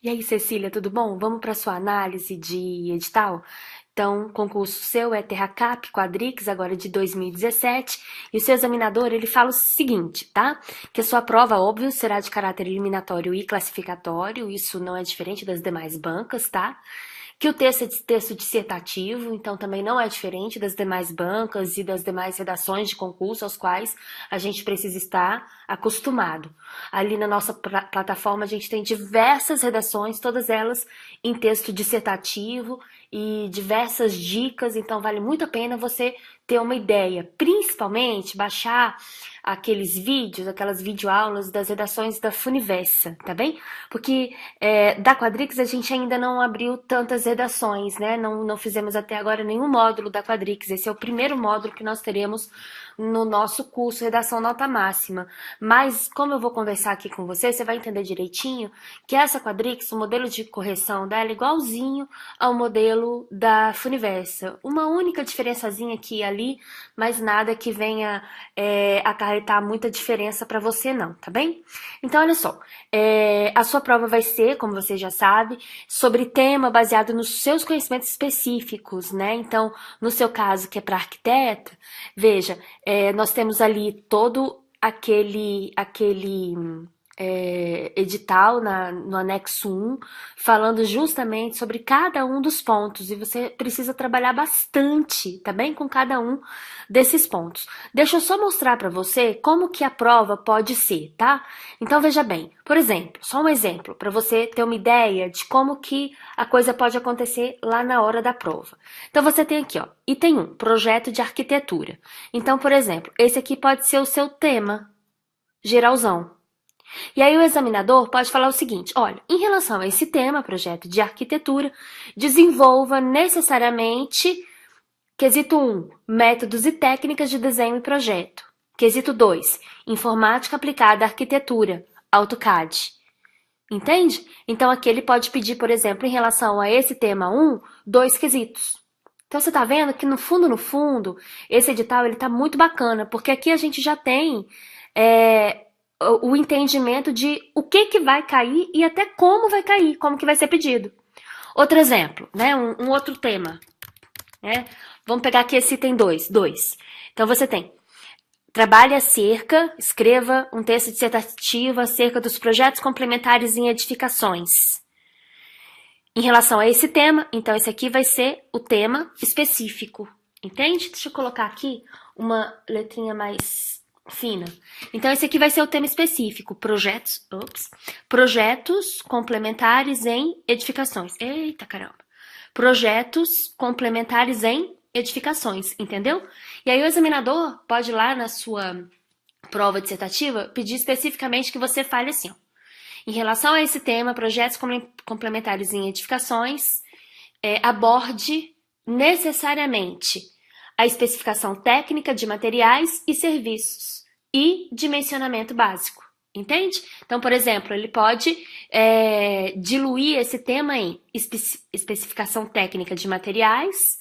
E aí, Cecília, tudo bom? Vamos para sua análise de edital? Então, concurso seu é Terracap Quadrix, agora de 2017, e o seu examinador, ele fala o seguinte, tá? Que a sua prova, óbvio, será de caráter eliminatório e classificatório, isso não é diferente das demais bancas, tá? Que o texto é de texto dissertativo, então também não é diferente das demais bancas e das demais redações de concurso aos quais a gente precisa estar acostumado. Ali na nossa plataforma a gente tem diversas redações, todas elas em texto dissertativo e diversas dicas, então vale muito a pena você ter uma ideia, principalmente baixar aqueles vídeos, aquelas videoaulas das redações da Funivessa, tá bem? Porque da Quadrix a gente ainda não abriu tantas redações, né? Não fizemos até agora nenhum módulo da Quadrix. Esse é o primeiro módulo que nós teremos no nosso curso Redação Nota Máxima. Mas, como eu vou conversar aqui com você, você vai entender direitinho que essa Quadrix, o modelo de correção dela é igualzinho ao modelo da Funivessa. Uma única diferençazinha aqui e ali, mas nada que venha acarretar muita diferença para você não, tá bem? Então, olha só, a sua prova vai ser, como você já sabe, sobre tema baseado nos seus conhecimentos específicos, né? Então, no seu caso, que é para arquiteta, veja, nós temos ali todo aquele edital no anexo 1, falando justamente sobre cada um dos pontos, e você precisa trabalhar bastante, tá bem? Com cada um desses pontos. Deixa eu só mostrar para você como que a prova pode ser, tá? Então veja bem, por exemplo, só um exemplo, para você ter uma ideia de como que a coisa pode acontecer lá na hora da prova. Então você tem aqui, ó, item 1, projeto de arquitetura. Então, por exemplo, esse aqui pode ser o seu tema, geralzão. E aí o examinador pode falar o seguinte, olha, em relação a esse tema, projeto de arquitetura, desenvolva necessariamente quesito 1, métodos e técnicas de desenho e projeto. Quesito 2, informática aplicada à arquitetura, AutoCAD. Entende? Então aqui ele pode pedir, por exemplo, em relação a esse tema 1, dois quesitos. Então você tá vendo que no fundo, esse edital ele tá muito bacana, porque aqui a gente já tem o entendimento de o que vai cair e até como vai cair, como que vai ser pedido. Outro exemplo, né? Um outro tema, né? Vamos pegar aqui esse item 2. Então você tem, trabalhe acerca, escreva um texto dissertativo acerca dos projetos complementares em edificações. Em relação a esse tema, então esse aqui vai ser o tema específico, entende? Deixa eu colocar aqui uma letrinha mais fina. Então esse aqui vai ser o tema específico, projetos complementares em edificações. Eita caramba! Projetos complementares em edificações, entendeu? E aí o examinador pode ir lá na sua prova dissertativa pedir especificamente que você fale assim, ó. Em relação a esse tema, projetos complementares em edificações, aborde necessariamente a especificação técnica de materiais e serviços e dimensionamento básico, entende? Então, por exemplo, ele pode diluir esse tema em especificação técnica de materiais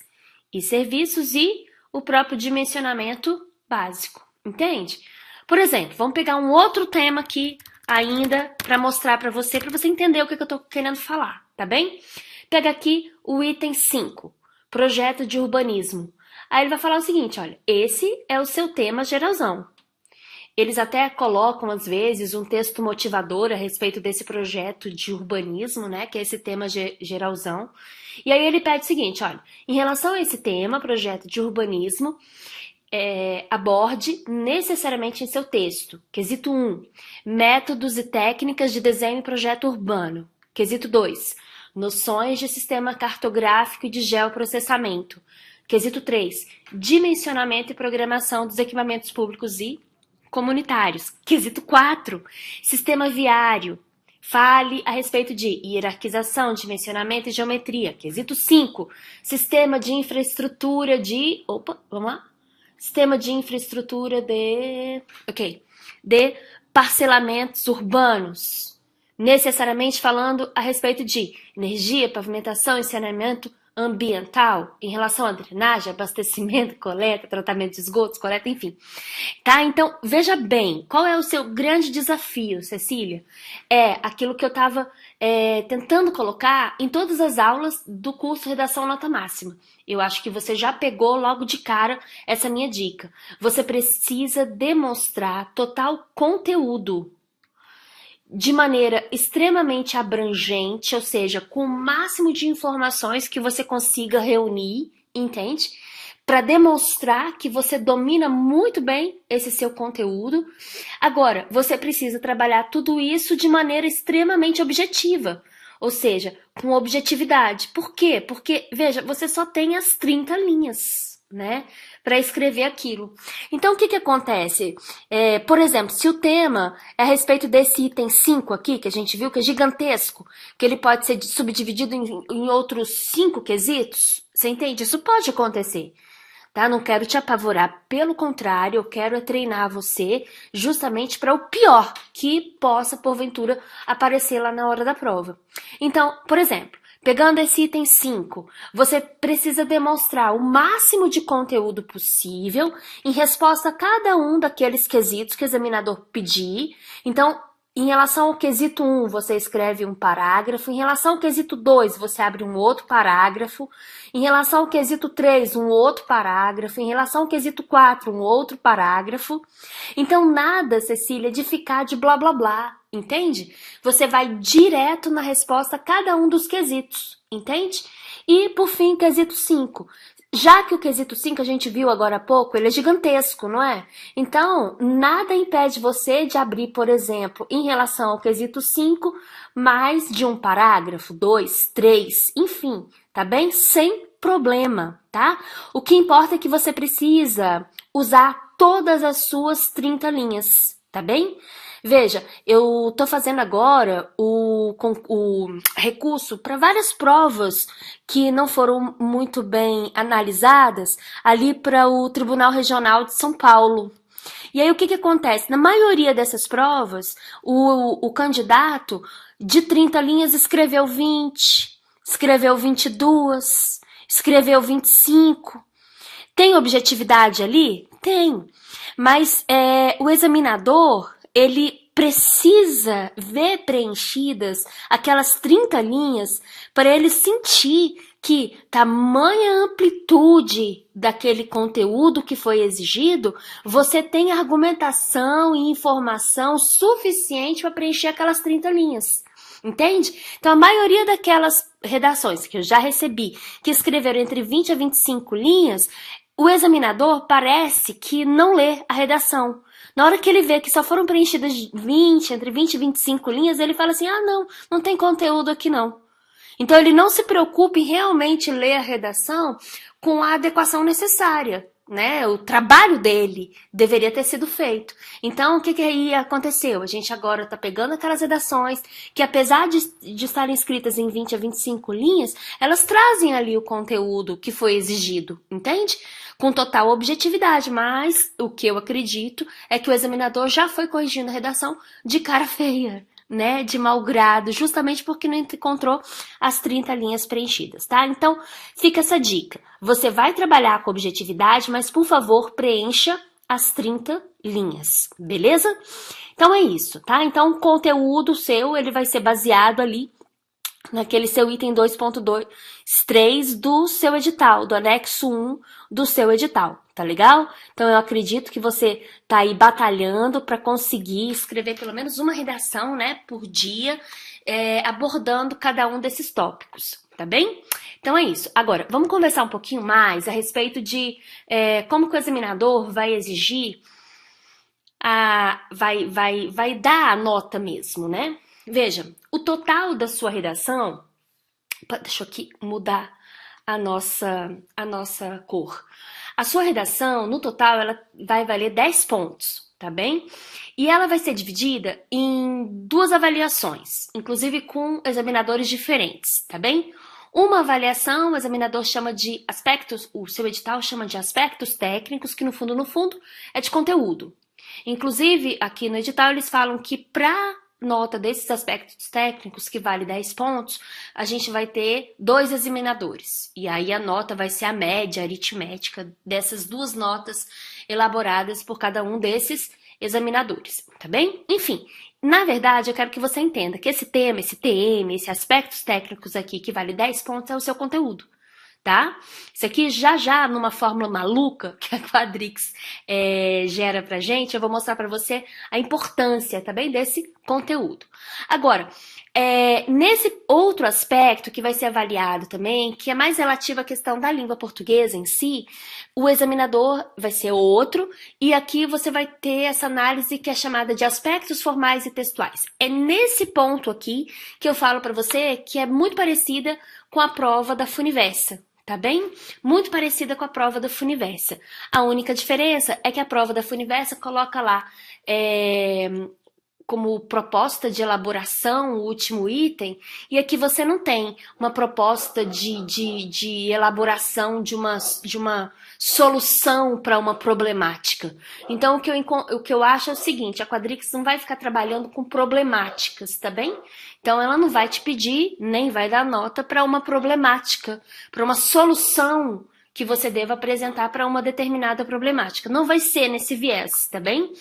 e serviços e o próprio dimensionamento básico, entende? Por exemplo, vamos pegar um outro tema aqui ainda para mostrar para você entender o que eu tô querendo falar, tá bem? Pega aqui o item 5, projeto de urbanismo. Aí ele vai falar o seguinte, olha, esse é o seu tema geralzão. Eles até colocam, às vezes, um texto motivador a respeito desse projeto de urbanismo, né, que é esse tema geralzão. E aí ele pede o seguinte, olha, em relação a esse tema, projeto de urbanismo, aborde necessariamente em seu texto. Quesito 1, métodos e técnicas de desenho e projeto urbano. Quesito 2, noções de sistema cartográfico e de geoprocessamento. Quesito 3, dimensionamento e programação dos equipamentos públicos e comunitários. Quesito 4, sistema viário. Fale a respeito de hierarquização, dimensionamento e geometria. Quesito 5, sistema de infraestrutura de... vamos lá. Sistema de infraestrutura de parcelamentos urbanos, necessariamente falando a respeito de energia, pavimentação e saneamento ambiental, em relação à drenagem, abastecimento, coleta, tratamento de esgotos, coleta, enfim. Tá? Então, veja bem, qual é o seu grande desafio, Cecília? É aquilo que eu estava tentando colocar em todas as aulas do curso Redação Nota Máxima. Eu acho que você já pegou logo de cara essa minha dica. Você precisa demonstrar total conteúdo de maneira extremamente abrangente, ou seja, com o máximo de informações que você consiga reunir, entende? Para demonstrar que você domina muito bem esse seu conteúdo. Agora, você precisa trabalhar tudo isso de maneira extremamente objetiva, ou seja, com objetividade. Por quê? Porque, veja, você só tem as 30 linhas, né, para escrever aquilo. Então, o que acontece? Por exemplo, se o tema é a respeito desse item 5 aqui, que a gente viu que é gigantesco, que ele pode ser subdividido em outros 5 quesitos, você entende? Isso pode acontecer. Tá? Não quero te apavorar, pelo contrário, eu quero treinar você justamente para o pior que possa, porventura, aparecer lá na hora da prova. Então, por exemplo, pegando esse item 5, você precisa demonstrar o máximo de conteúdo possível em resposta a cada um daqueles quesitos que o examinador pedir. Então, em relação ao quesito 1, você escreve um parágrafo. Em relação ao quesito 2, você abre um outro parágrafo. Em relação ao quesito 3, um outro parágrafo. Em relação ao quesito 4, um outro parágrafo. Então, nada, Cecília, de ficar de blá blá blá, entende? Você vai direto na resposta a cada um dos quesitos, entende? E, por fim, quesito 5. Já que o quesito 5 a gente viu agora há pouco, ele é gigantesco, não é? Então, nada impede você de abrir, por exemplo, em relação ao quesito 5, mais de um parágrafo, 2, 3, enfim, tá bem? Sem problema, tá? O que importa é que você precisa usar todas as suas 30 linhas, tá bem? Veja, eu tô fazendo agora o recurso para várias provas que não foram muito bem analisadas ali para o Tribunal Regional de São Paulo. E aí o que acontece? Na maioria dessas provas, o candidato de 30 linhas escreveu 20, escreveu 22, escreveu 25. Tem objetividade ali? Tem. Mas o examinador, ele precisa ver preenchidas aquelas 30 linhas para ele sentir que tamanha amplitude daquele conteúdo que foi exigido, você tem argumentação e informação suficiente para preencher aquelas 30 linhas. Entende? Então, a maioria daquelas redações que eu já recebi, que escreveram entre 20 a 25 linhas, o examinador parece que não lê a redação. Na hora que ele vê que só foram preenchidas entre 20 e 25 linhas, ele fala assim, não tem conteúdo aqui não. Então ele não se preocupa em realmente ler a redação com a adequação necessária, né? O trabalho dele deveria ter sido feito. Então, o que aí aconteceu? A gente agora está pegando aquelas redações que, apesar de estarem escritas em 20 a 25 linhas, elas trazem ali o conteúdo que foi exigido, entende? Com total objetividade, mas o que eu acredito é que o examinador já foi corrigindo a redação de cara feia, né, de mau grado, justamente porque não encontrou as 30 linhas preenchidas, tá? Então, fica essa dica. Você vai trabalhar com objetividade, mas, por favor, preencha as 30 linhas, beleza? Então, é isso, tá? Então, o conteúdo seu, ele vai ser baseado ali naquele seu item 2.23 do seu edital, do anexo 1 do seu edital, tá legal? Então eu acredito que você tá aí batalhando para conseguir escrever pelo menos uma redação, né, por dia, abordando cada um desses tópicos, tá bem? Então é isso. Agora, vamos conversar um pouquinho mais a respeito de como que o examinador vai exigir, vai dar a nota mesmo, né? Veja, o total da sua redação, deixa eu aqui mudar a nossa cor. A sua redação, no total, ela vai valer 10 pontos, tá bem? E ela vai ser dividida em 2 avaliações, inclusive com examinadores diferentes, tá bem? Uma avaliação, o examinador chama de aspectos, o seu edital chama de aspectos técnicos, que no fundo, é de conteúdo. Inclusive, aqui no edital, eles falam que para nota desses aspectos técnicos, que vale 10 pontos, a gente vai ter 2 examinadores. E aí a nota vai ser a média aritmética dessas 2 notas elaboradas por cada um desses examinadores, tá bem? Enfim, na verdade, eu quero que você entenda que esse tema, esse TM, esses aspectos técnicos aqui, que vale 10 pontos, é o seu conteúdo. Tá? Isso aqui já numa fórmula maluca que a Quadrix gera pra gente, eu vou mostrar pra você a importância, tá bem, desse conteúdo. Agora, nesse outro aspecto que vai ser avaliado também, que é mais relativo à questão da língua portuguesa em si, o examinador vai ser outro, e aqui você vai ter essa análise que é chamada de aspectos formais e textuais. É nesse ponto aqui que eu falo pra você que é muito parecida com a prova da Funiversa. Tá bem? Muito parecida com a prova da Funiversa. A única diferença é que a prova da Funiversa coloca lá como proposta de elaboração o último item, e aqui você não tem uma proposta de elaboração de uma solução para uma problemática. Então, o que eu acho é o seguinte, a Quadrix não vai ficar trabalhando com problemáticas, tá bem? Então, ela não vai te pedir, nem vai dar nota para uma problemática, para uma solução que você deva apresentar para uma determinada problemática. Não vai ser nesse viés, tá bem?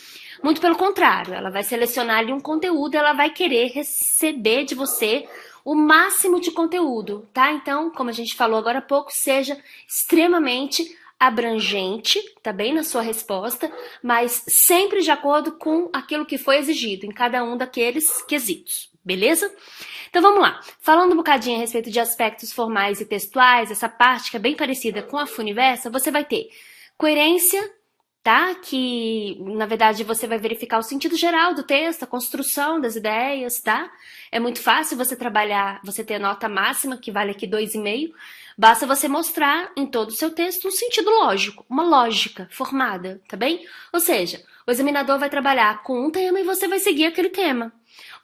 Muito pelo contrário, ela vai selecionar ali um conteúdo, ela vai querer receber de você o máximo de conteúdo, tá? Então, como a gente falou agora há pouco, seja extremamente abrangente, tá bem, na sua resposta, mas sempre de acordo com aquilo que foi exigido em cada um daqueles quesitos, beleza? Então vamos lá, falando um bocadinho a respeito de aspectos formais e textuais, essa parte que é bem parecida com a Funiversa, você vai ter coerência, tá? Que, na verdade, você vai verificar o sentido geral do texto, a construção das ideias, tá? É muito fácil você trabalhar, você ter a nota máxima, que vale aqui 2,5, basta você mostrar em todo o seu texto um sentido lógico, uma lógica formada, tá bem? Ou seja, o examinador vai trabalhar com um tema e você vai seguir aquele tema.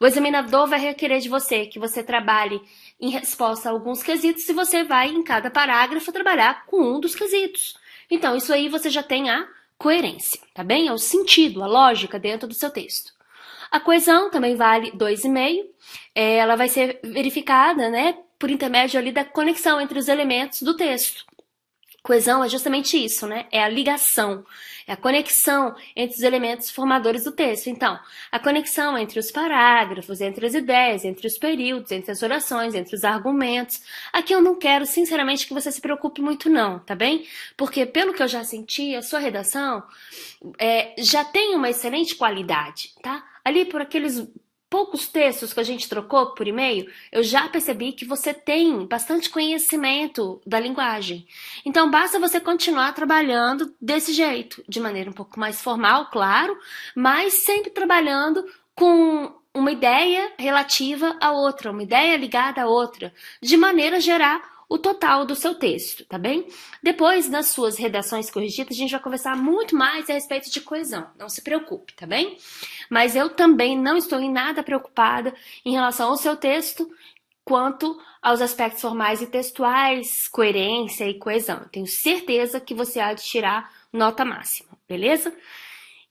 O examinador vai requerer de você que você trabalhe em resposta a alguns quesitos e você vai, em cada parágrafo, trabalhar com um dos quesitos. Então, isso aí você já tem a coerência, tá bem? É o sentido, a lógica dentro do seu texto. A coesão também vale 2,5. Ela vai ser verificada, né, por intermédio ali da conexão entre os elementos do texto. Coesão é justamente isso, né? É a ligação, é a conexão entre os elementos formadores do texto. Então, a conexão entre os parágrafos, entre as ideias, entre os períodos, entre as orações, entre os argumentos. Aqui eu não quero, sinceramente, que você se preocupe muito não, tá bem? Porque, pelo que eu já senti, a sua redação já tem uma excelente qualidade, tá? Ali por aqueles poucos textos que a gente trocou por e-mail, eu já percebi que você tem bastante conhecimento da linguagem. Então, basta você continuar trabalhando desse jeito, de maneira um pouco mais formal, claro, mas sempre trabalhando com uma ideia relativa a outra, uma ideia ligada a outra, de maneira a gerar o total do seu texto, tá bem? Depois, nas suas redações corrigidas, a gente vai conversar muito mais a respeito de coesão, não se preocupe, tá bem? Mas eu também não estou em nada preocupada em relação ao seu texto quanto aos aspectos formais e textuais, coerência e coesão. Eu tenho certeza que você há de tirar nota máxima, beleza?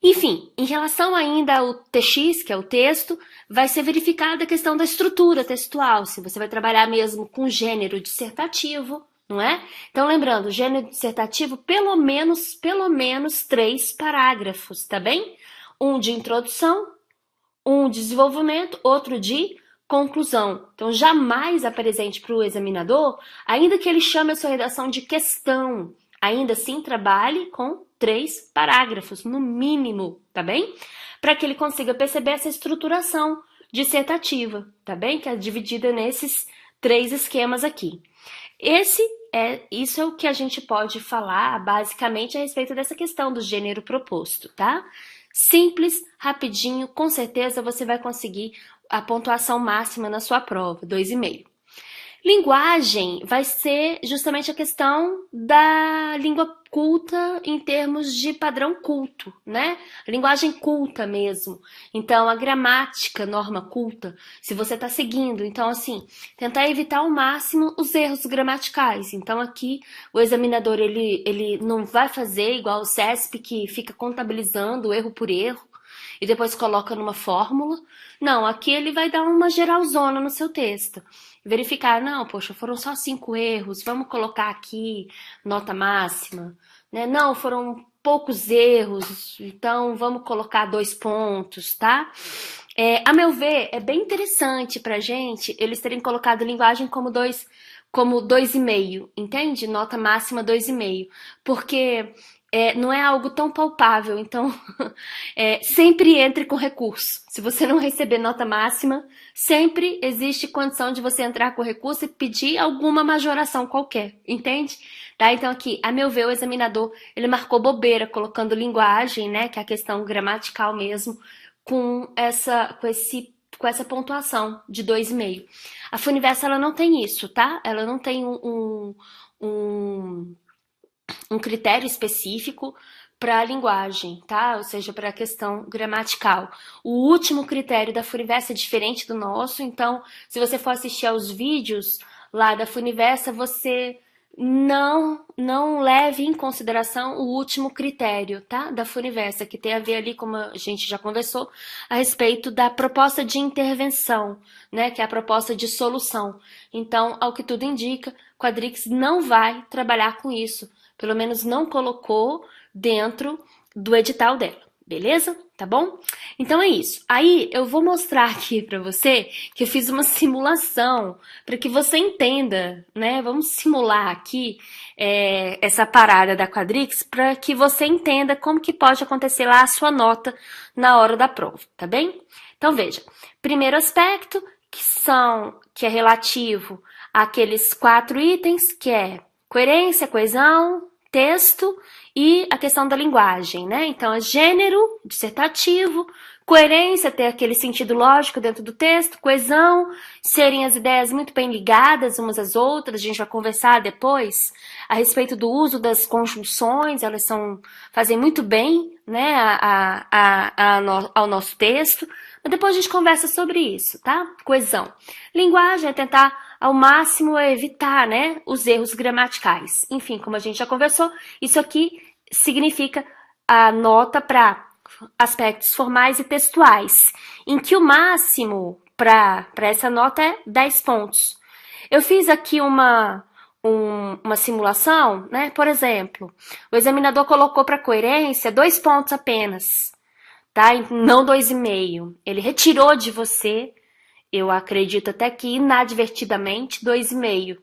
Enfim, em relação ainda ao TX, que é o texto, vai ser verificada a questão da estrutura textual, se você vai trabalhar mesmo com gênero dissertativo, não é? Então, lembrando, gênero dissertativo, pelo menos 3 parágrafos, tá bem? Um de introdução, um de desenvolvimento, outro de conclusão. Então, jamais apresente para o examinador, ainda que ele chame a sua redação de questão, ainda assim trabalhe com 3 parágrafos, no mínimo, tá bem? Para que ele consiga perceber essa estruturação dissertativa, tá bem? Que é dividida nesses 3 esquemas aqui. Isso é o que a gente pode falar, basicamente, a respeito dessa questão do gênero proposto, tá? Simples, rapidinho, com certeza você vai conseguir a pontuação máxima na sua prova, 2,5. Linguagem vai ser justamente a questão da língua culta em termos de padrão culto, né? Linguagem culta mesmo. Então, a gramática, norma culta, se você está seguindo. Então, assim, tentar evitar ao máximo os erros gramaticais. Então, aqui, o examinador, ele não vai fazer igual o CESP, que fica contabilizando erro por erro. e depois coloca numa fórmula. Não, aqui ele vai dar uma geralzona no seu texto. Verificar, não, poxa, foram só 5 erros, vamos colocar aqui nota máxima, né? Não, foram poucos erros, então vamos colocar 2 pontos, tá? A meu ver, é bem interessante pra gente eles terem colocado linguagem como 2,5, entende? Nota máxima 2,5, porque não é algo tão palpável, então sempre entre com recurso. Se você não receber nota máxima, sempre existe condição de você entrar com recurso e pedir alguma majoração qualquer, entende? Tá? Então aqui, a meu ver, o examinador, ele marcou bobeira, colocando linguagem, né, que é a questão gramatical mesmo, com essa pontuação de 2,5. A Funiversa, ela não tem isso, tá? Ela não tem um critério específico para a linguagem, tá? Ou seja, para a questão gramatical. O último critério da Funiversa é diferente do nosso, então, se você for assistir aos vídeos lá da Funiversa, você não leve em consideração o último critério, tá? Da Funiversa, que tem a ver ali, como a gente já conversou, a respeito da proposta de intervenção, né? Que é a proposta de solução. Então, ao que tudo indica, Quadrix não vai trabalhar com isso. Pelo menos não colocou dentro do edital dela, beleza? Tá bom? Então é isso. Aí eu vou mostrar aqui pra você que eu fiz uma simulação para que você entenda, né? Vamos simular aqui essa parada da Quadrix para que você entenda como que pode acontecer lá a sua nota na hora da prova, tá bem? Então veja, primeiro aspecto que é relativo àqueles 4 itens, que é coerência, coesão, texto e a questão da linguagem, né? Então, é gênero, dissertativo, coerência, ter aquele sentido lógico dentro do texto, coesão, serem as ideias muito bem ligadas umas às outras, a gente vai conversar depois a respeito do uso das conjunções, elas fazem muito bem, né, ao nosso texto, mas depois a gente conversa sobre isso, tá? Coesão. Linguagem é tentar ao máximo evitar, né, os erros gramaticais. Enfim, como a gente já conversou, isso aqui significa a nota para aspectos formais e textuais, em que o máximo para essa nota é 10 pontos. Eu fiz aqui uma simulação, né? Por exemplo, o examinador colocou para coerência 2 pontos apenas, tá? Não 2,5. Ele retirou de você, eu acredito até que inadvertidamente, 2,5.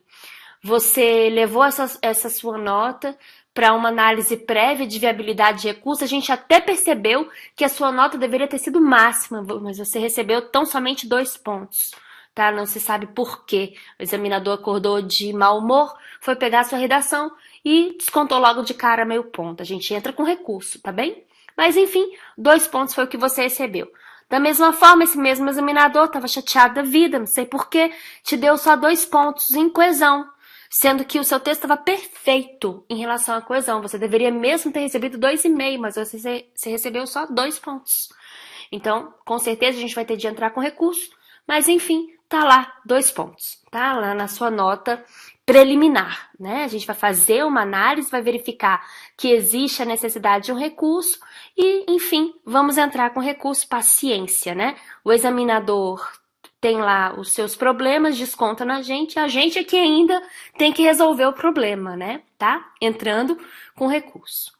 Você levou essa sua nota para uma análise prévia de viabilidade de recurso. A gente até percebeu que a sua nota deveria ter sido máxima, mas você recebeu tão somente 2 pontos, tá? Não se sabe por quê. O examinador acordou de mau humor, foi pegar a sua redação e descontou logo de cara meio ponto. A gente entra com recurso, tá bem? Mas enfim, 2 pontos foi o que você recebeu. Da mesma forma, esse mesmo examinador estava chateado da vida, não sei porquê, te deu só 2 pontos em coesão, sendo que o seu texto estava perfeito em relação à coesão. Você deveria mesmo ter recebido 2,5, mas você recebeu só 2 pontos. Então, com certeza a gente vai ter de entrar com recurso, mas enfim, tá lá 2 pontos, tá lá na sua nota preliminar, né? A gente vai fazer uma análise, vai verificar que existe a necessidade de um recurso e, enfim, vamos entrar com recurso, paciência, né? O examinador tem lá os seus problemas, desconta na gente, a gente é que ainda tem que resolver o problema, né? Tá? Entrando com recurso.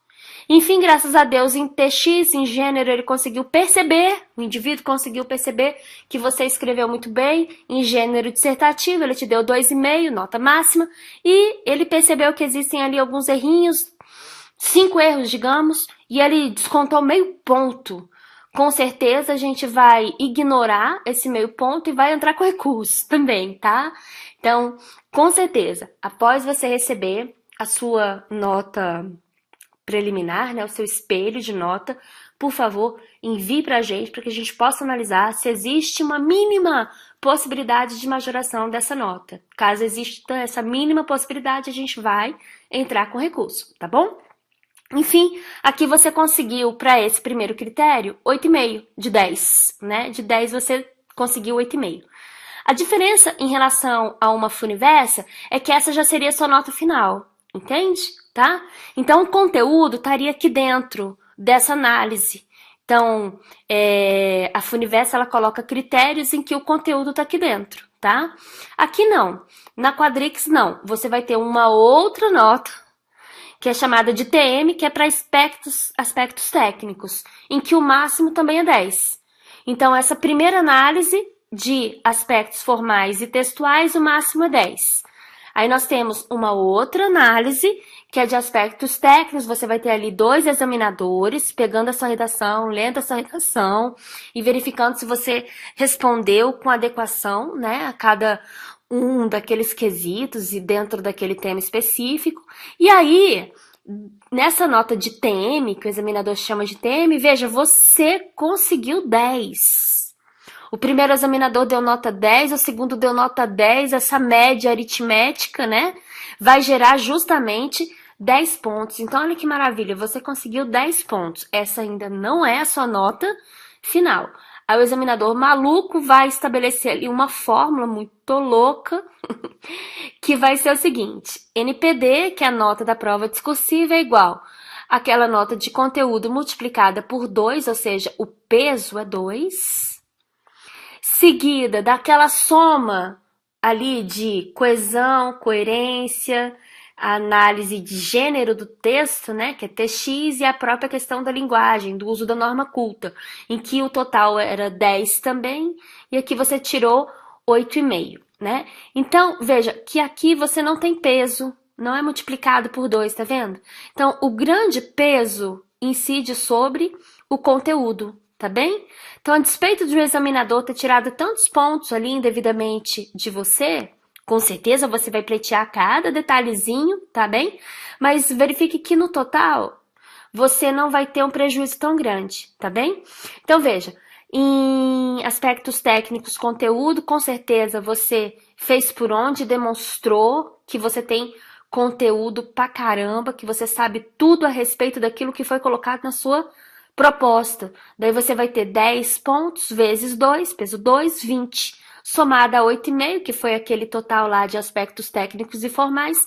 Enfim, graças a Deus, em TX, em gênero, ele conseguiu perceber, o indivíduo conseguiu perceber que você escreveu muito bem. Em gênero dissertativo, ele te deu 2,5, nota máxima, e ele percebeu que existem ali alguns errinhos, 5 erros, digamos, e ele descontou meio ponto. Com certeza a gente vai ignorar esse meio ponto e vai entrar com recurso também, tá? Então, com certeza, após você receber a sua nota preliminar, né, o seu espelho de nota, por favor, envie pra gente para que a gente possa analisar se existe uma mínima possibilidade de majoração dessa nota. Caso exista essa mínima possibilidade, a gente vai entrar com recurso, tá bom? Enfim, aqui você conseguiu, para esse primeiro critério, 8,5 de 10, né? De 10 você conseguiu 8,5. A diferença em relação a uma Funiversa é que essa já seria a sua nota final, entende? Tá? Então, o conteúdo estaria aqui dentro dessa análise. Então, a Funivest, ela coloca critérios em que o conteúdo está aqui dentro, tá? Aqui não. Na Quadrix, não. Você vai ter uma outra nota, que é chamada de TM, que é para aspectos técnicos, em que o máximo também é 10. Então, essa primeira análise de aspectos formais e textuais, o máximo é 10. Aí nós temos uma outra análise, que é de aspectos técnicos. Você vai ter ali 2 examinadores, pegando a sua redação, lendo a sua redação e verificando se você respondeu com adequação, né, a cada um daqueles quesitos e dentro daquele tema específico. E aí, nessa nota de TM, que o examinador chama de TM, veja, você conseguiu 10. O primeiro examinador deu nota 10, o segundo deu nota 10, essa média aritmética, né, vai gerar justamente 10 pontos. Então, olha que maravilha, você conseguiu 10 pontos. Essa ainda não é a sua nota final. Aí o examinador maluco vai estabelecer ali uma fórmula muito louca, que vai ser o seguinte: NPD, que é a nota da prova discursiva, é igual àquela nota de conteúdo multiplicada por 2, ou seja, o peso é 2, seguida daquela soma ali de coesão, coerência, a análise de gênero do texto, né, que é TX, e a própria questão da linguagem, do uso da norma culta, em que o total era 10 também, e aqui você tirou 8,5, né? Então, veja que aqui você não tem peso, não é multiplicado por 2, tá vendo? Então, o grande peso incide sobre o conteúdo, tá bem? Então, a despeito de um examinador ter tirado tantos pontos ali indevidamente de você, com certeza você vai pleitear cada detalhezinho, tá bem? Mas verifique que no total você não vai ter um prejuízo tão grande, tá bem? Então, veja, em aspectos técnicos, conteúdo, com certeza você fez por onde, demonstrou que você tem conteúdo pra caramba, que você sabe tudo a respeito daquilo que foi colocado na sua proposta. Daí você vai ter 10 pontos vezes 2, peso 2, 20, somada a 8,5, que foi aquele total lá de aspectos técnicos e formais.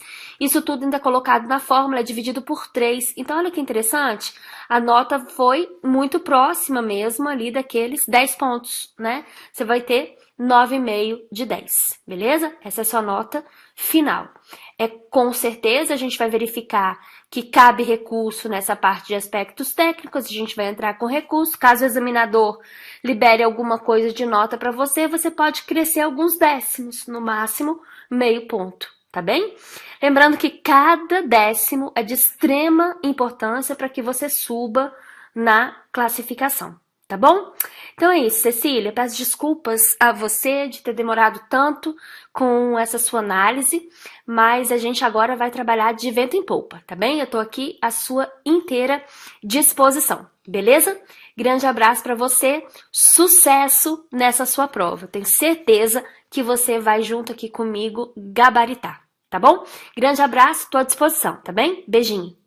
Isso tudo ainda colocado na fórmula, é dividido por 3. Então, olha que interessante, a nota foi muito próxima mesmo ali daqueles 10 pontos, né? Você vai ter 9,5 de 10, beleza? Essa é a sua nota final. Com certeza a gente vai verificar que cabe recurso nessa parte de aspectos técnicos, a gente vai entrar com recurso. Caso o examinador libere alguma coisa de nota para você, você pode crescer alguns décimos, no máximo meio ponto, tá bem? Lembrando que cada décimo é de extrema importância para que você suba na classificação, tá bom? Então é isso, Cecília, peço desculpas a você de ter demorado tanto com essa sua análise, mas a gente agora vai trabalhar de vento em polpa, tá bem? Eu tô aqui à sua inteira disposição, beleza? Grande abraço para você, sucesso nessa sua prova. Tenho certeza que você vai junto aqui comigo gabaritar, tá bom? Grande abraço, tô à disposição, tá bem? Beijinho.